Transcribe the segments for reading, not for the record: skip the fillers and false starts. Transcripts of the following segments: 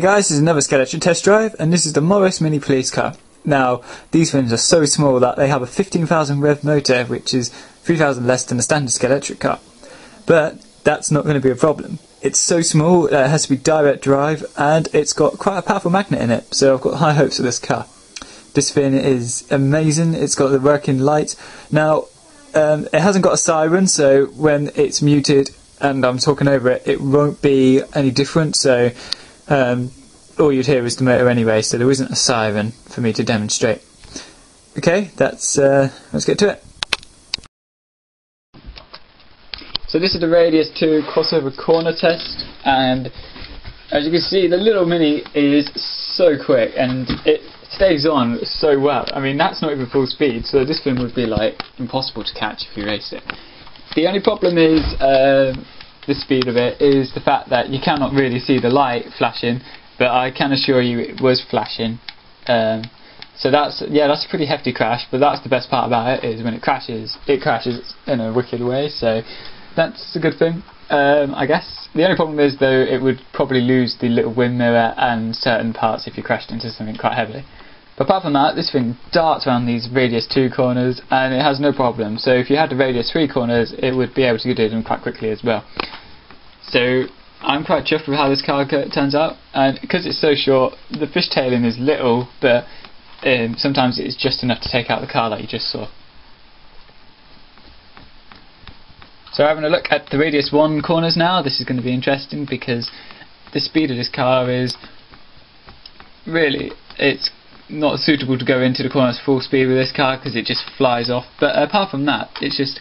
guys, this is another Scalextric test drive, and this is the Morris Mini Police Car. Now, these things are so small that they have a 15,000 rev motor, which is 3,000 less than a standard Scalextric car. But that's not going to be a problem. It's so small that it has to be direct drive, and it's got quite a powerful magnet in it, so I've got high hopes for this car. This thing is amazing. It's got the working light. Now, it hasn't got a siren, so when it's muted and I'm talking over it, it won't be any different, so all you'd hear is the motor anyway, so there isn't a siren for me to demonstrate. Okay, let's get to it. So this is the Radius 2 crossover corner test, and as you can see, the little Mini is so quick and it stays on so well. I mean, that's not even full speed, so this thing would be like impossible to catch if you race it. The only problem is the speed of it is the fact that you cannot really see the light flashing, but I can assure you it was flashing. So that's a pretty hefty crash, but that's the best part about it, is when it crashes in a wicked way, so that's a good thing, I guess. The only problem is, though, it would probably lose the little wind mirror and certain parts if you crashed into something quite heavily. But apart from that, this thing darts around these Radius 2 corners and it has no problem. So if you had the Radius 3 corners, it would be able to do them quite quickly as well. So I'm quite chuffed with how this car turns out, and because it's so short, the fishtailing is little, but sometimes it's just enough to take out the car like you just saw. So having a look at the Radius 1 corners now, this is going to be interesting because the speed of this car is really, it's not suitable to go into the corners full speed with this car because it just flies off. But apart from that, it's just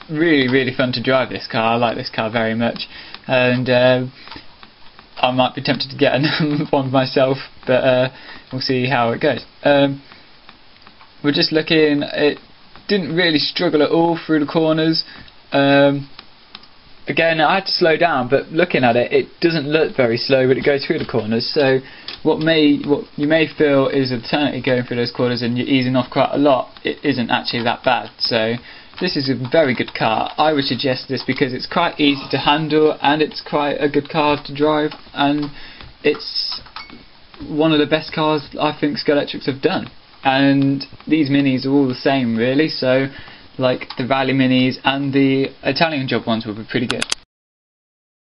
really fun to drive this car. I like this car very much, and I might be tempted to get one myself, but we'll see how it goes. We're just looking, it didn't really struggle at all through the corners. Again, I had to slow down, but looking at it, it doesn't look very slow, but it goes through the corners. So what you may feel is alternately going through those corners and you're easing off quite a lot, it isn't actually that bad. So this is a very good car. I would suggest this because it's quite easy to handle and it's quite a good car to drive, and it's one of the best cars I think Scalextrics have done. And these Minis are all the same really, so like the Rally Minis and the Italian job ones will be pretty good.